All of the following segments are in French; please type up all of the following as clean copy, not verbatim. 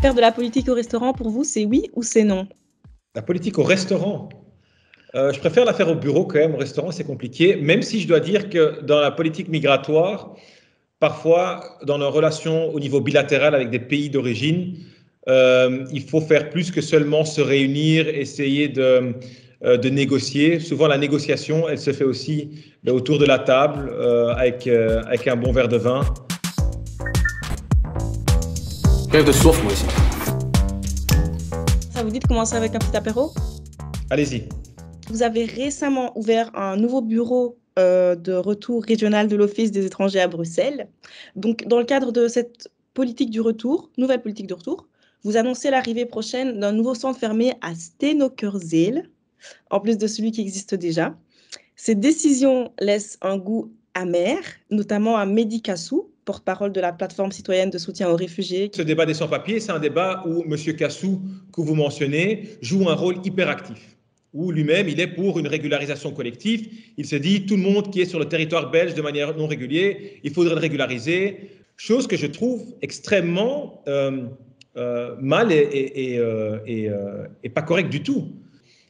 Faire de la politique au restaurant, pour vous, c'est oui ou c'est non? La politique au restaurant. Je préfère la faire au bureau quand même. Au restaurant, c'est compliqué. Même si je dois dire que dans la politique migratoire, parfois, dans nos relations au niveau bilatéral avec des pays d'origine, il faut faire plus que seulement se réunir, essayer de négocier. Souvent, la négociation, elle se fait aussi autour de la table avec un bon verre de vin. Crève de soif, moi, ici. Ça vous dit de commencer avec un petit apéro? Allez-y. Vous avez récemment ouvert un nouveau bureau de retour régional de l'Office des étrangers à Bruxelles. Donc, dans le cadre de cette politique du retour, nouvelle politique de retour, vous annoncez l'arrivée prochaine d'un nouveau centre fermé à Stenokerzeel, en plus de celui qui existe déjà. Ces décisions laissent un goût amer, notamment à Mehdi Kassou, porte-parole de la plateforme citoyenne de soutien aux réfugiés. Ce débat des sans-papiers, c'est un débat où M. Kassou, que vous mentionnez, joue un rôle hyper actif, où lui-même, il est pour une régularisation collective. Il se dit, tout le monde qui est sur le territoire belge de manière non régulière, il faudrait le régulariser, chose que je trouve extrêmement mal et pas correcte du tout.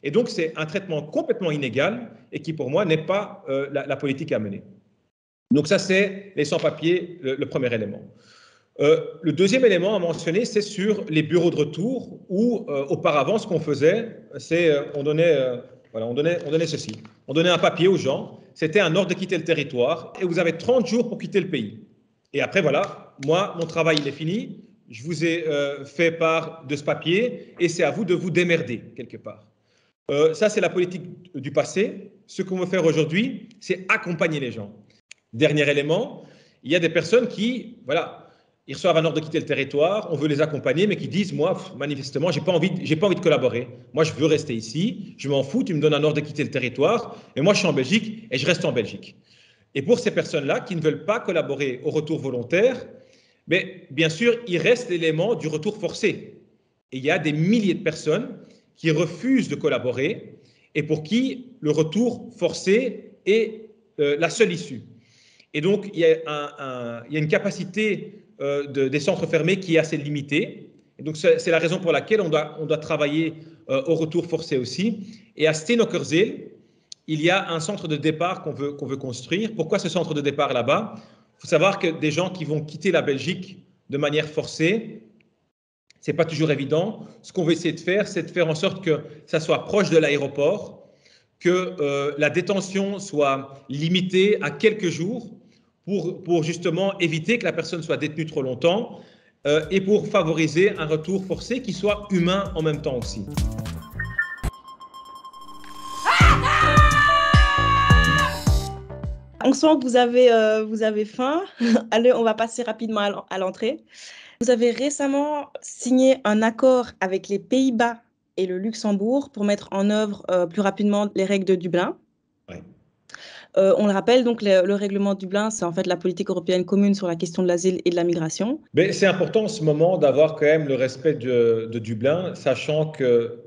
Et donc, c'est un traitement complètement inégal et qui, pour moi, n'est pas la politique à mener. Donc ça, c'est les sans-papiers, le premier élément. Le deuxième élément à mentionner, c'est sur les bureaux de retour où, auparavant, ce qu'on faisait, c'est on donnait ceci. On donnait un papier aux gens, c'était un ordre de quitter le territoire et vous avez 30 jours pour quitter le pays. Et après, voilà, moi, mon travail, il est fini, je vous ai fait part de ce papier et c'est à vous de vous démerder, quelque part. Ça, c'est la politique du passé. Ce qu'on veut faire aujourd'hui, c'est accompagner les gens. Dernier élément, il y a des personnes qui, voilà, ils reçoivent un ordre de quitter le territoire, on veut les accompagner, mais qui disent, moi, manifestement, j'ai pas envie de collaborer. Moi, je veux rester ici, je m'en fous, tu me donnes un ordre de quitter le territoire, mais moi, je suis en Belgique et je reste en Belgique. Et pour ces personnes-là qui ne veulent pas collaborer au retour volontaire, mais bien sûr, il reste l'élément du retour forcé. Et il y a des milliers de personnes qui refusent de collaborer et pour qui le retour forcé est la seule issue. Et donc, il y a une capacité des centres fermés qui est assez limitée. Et donc, c'est la raison pour laquelle on doit travailler au retour forcé aussi. Et à Stenokerzeel, il y a un centre de départ qu'on veut construire. Pourquoi ce centre de départ là-bas? Il faut savoir que des gens qui vont quitter la Belgique de manière forcée, ce n'est pas toujours évident. Ce qu'on veut essayer de faire, c'est de faire en sorte que ça soit proche de l'aéroport, que la détention soit limitée à quelques jours pour justement éviter que la personne soit détenue trop longtemps et pour favoriser un retour forcé qui soit humain en même temps aussi. On sent que vous avez faim. Allez, on va passer rapidement à l'entrée. Vous avez récemment signé un accord avec les Pays-Bas et le Luxembourg pour mettre en œuvre plus rapidement les règles de Dublin. Oui. On le rappelle, donc le règlement de Dublin, c'est en fait la politique européenne commune sur la question de l'asile et de la migration. Mais c'est important en ce moment d'avoir quand même le respect de Dublin, sachant que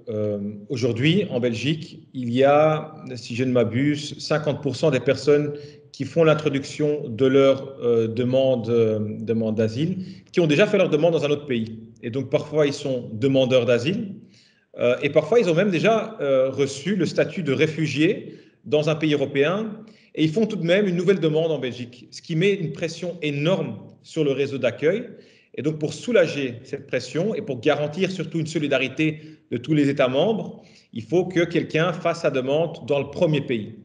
aujourd'hui en Belgique, il y a, si je ne m'abuse, 50% des personnes qui font l'introduction de leur demande d'asile, qui ont déjà fait leur demande dans un autre pays. Et donc parfois ils sont demandeurs d'asile et parfois ils ont même déjà reçu le statut de réfugié dans un pays européen et ils font tout de même une nouvelle demande en Belgique, ce qui met une pression énorme sur le réseau d'accueil. Et donc pour soulager cette pression et pour garantir surtout une solidarité de tous les États membres, il faut que quelqu'un fasse sa demande dans le premier pays.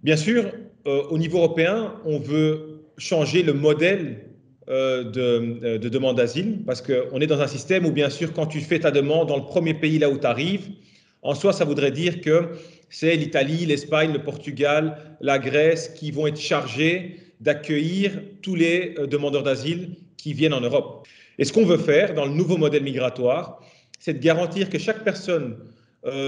Bien sûr, au niveau européen, on veut changer le modèle de demande d'asile parce qu'on est dans un système où bien sûr quand tu fais ta demande dans le premier pays là où tu arrives, en soi ça voudrait dire que c'est l'Italie, l'Espagne, le Portugal, la Grèce qui vont être chargés d'accueillir tous les demandeurs d'asile qui viennent en Europe. Et ce qu'on veut faire dans le nouveau modèle migratoire, c'est de garantir que chaque personne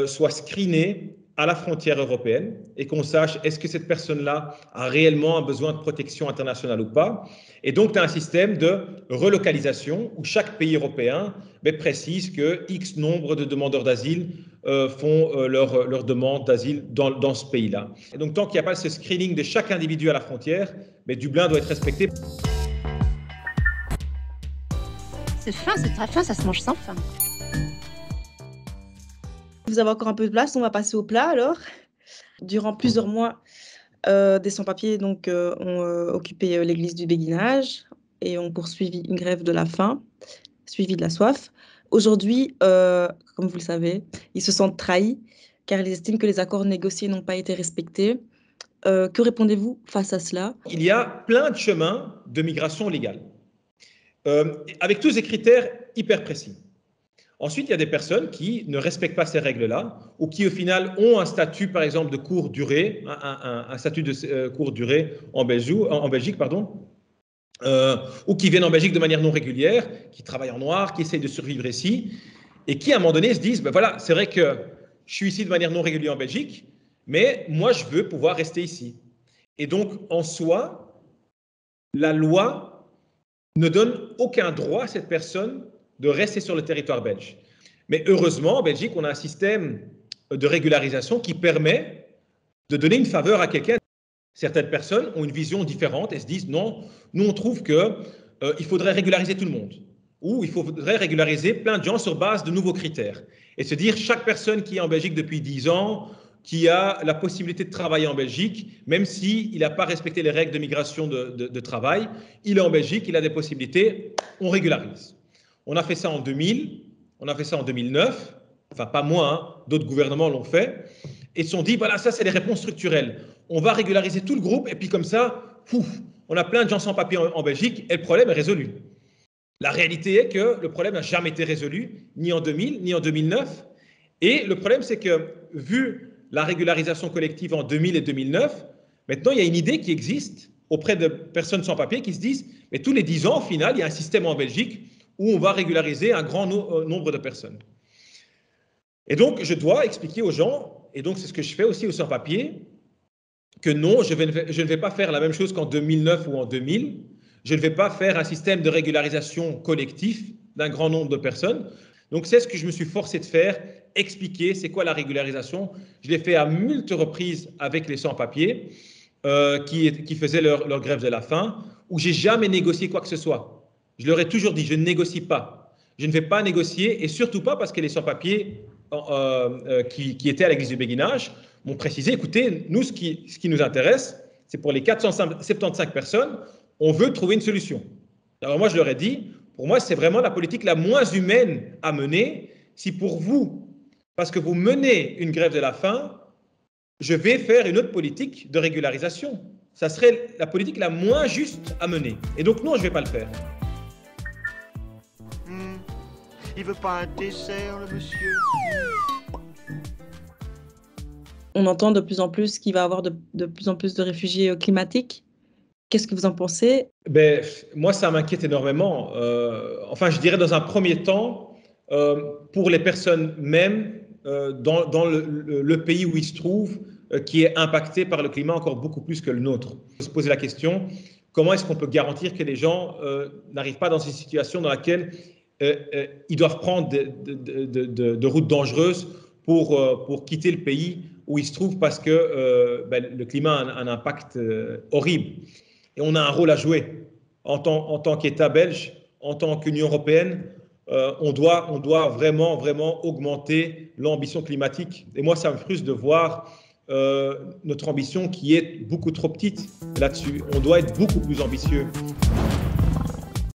soit screenée à la frontière européenne et qu'on sache est-ce que cette personne-là a réellement un besoin de protection internationale ou pas. Et donc, tu as un système de relocalisation où chaque pays européen précise que X nombre de demandeurs d'asile font leur demande d'asile dans ce pays-là. Et donc, tant qu'il n'y a pas ce screening de chaque individu à la frontière, Dublin doit être respecté. C'est fin, c'est très fin, ça se mange sans fin. Vous avez encore un peu de place, on va passer au plat alors. Durant plusieurs mois, des sans-papiers donc, ont occupé l'église du Béguinage et ont poursuivi une grève de la faim, suivie de la soif. Aujourd'hui, comme vous le savez, ils se sentent trahis car ils estiment que les accords négociés n'ont pas été respectés. Que répondez-vous face à cela? Il y a plein de chemins de migration légale, avec tous ces critères hyper précis. Ensuite, il y a des personnes qui ne respectent pas ces règles-là ou qui, au final, ont un statut, par exemple, de courte durée, un statut de courte durée en Belgique, ou qui viennent en Belgique de manière non régulière, qui travaillent en noir, qui essayent de survivre ici, et qui, à un moment donné, se disent, ben voilà, c'est vrai que je suis ici de manière non régulière en Belgique, mais moi, je veux pouvoir rester ici. Et donc, en soi, la loi ne donne aucun droit à cette personne de rester sur le territoire belge. Mais heureusement, en Belgique, on a un système de régularisation qui permet de donner une faveur à quelqu'un. Certaines personnes ont une vision différente et se disent non, nous on trouve qu'il faudrait régulariser tout le monde ou il faudrait régulariser plein de gens sur base de nouveaux critères et se dire chaque personne qui est en Belgique depuis 10 ans, qui a la possibilité de travailler en Belgique, même s'il n'a pas respecté les règles de migration de travail, il est en Belgique, il a des possibilités, on régularise. On a fait ça en 2000, on a fait ça en 2009, enfin pas moi, hein, d'autres gouvernements l'ont fait, et se sont dit, voilà, ça c'est les réponses structurelles. On va régulariser tout le groupe, et puis comme ça, pouf, on a plein de gens sans papier en Belgique, et le problème est résolu. La réalité est que le problème n'a jamais été résolu, ni en 2000, ni en 2009, et le problème c'est que, vu la régularisation collective en 2000 et 2009, maintenant il y a une idée qui existe auprès de personnes sans papier qui se disent, mais tous les 10 ans, au final, il y a un système en Belgique où on va régulariser un grand nombre de personnes. Et donc, je dois expliquer aux gens, et donc c'est ce que je fais aussi aux sans-papiers, que non, je ne vais pas faire la même chose qu'en 2009 ou en 2000. Je ne vais pas faire un système de régularisation collectif d'un grand nombre de personnes. Donc, c'est ce que je me suis forcé de faire, expliquer c'est quoi la régularisation. Je l'ai fait à multiples reprises avec les sans-papiers qui faisaient leur grève de la faim, où j'ai jamais négocié quoi que ce soit. Je leur ai toujours dit, je ne négocie pas. Je ne vais pas négocier, et surtout pas parce que les sans-papiers qui étaient à l'église du Béguinage m'ont précisé, écoutez, nous, ce qui nous intéresse, c'est pour les 475 personnes, on veut trouver une solution. Alors moi, je leur ai dit, pour moi, c'est vraiment la politique la moins humaine à mener. Si pour vous, parce que vous menez une grève de la faim, je vais faire une autre politique de régularisation. Ça serait la politique la moins juste à mener. Et donc non, je ne vais pas le faire. Il veut pas un dessert, le monsieur? On entend de plus en plus qu'il va y avoir de plus en plus de réfugiés climatiques. Qu'est-ce que vous en pensez? Ben, moi, ça m'inquiète énormément. Enfin, je dirais dans un premier temps, pour les personnes même dans le pays où ils se trouvent, qui est impacté par le climat encore beaucoup plus que le nôtre. Il faut se poser la question, comment est-ce qu'on peut garantir que les gens n'arrivent pas dans une situation dans laquelle ils doivent prendre de routes dangereuses pour quitter le pays où ils se trouvent parce que le climat a un impact horrible. Et on a un rôle à jouer en tant qu'État belge, en tant qu'Union européenne. On doit vraiment, vraiment augmenter l'ambition climatique. Et moi, ça me frustre de voir notre ambition qui est beaucoup trop petite là-dessus. On doit être beaucoup plus ambitieux.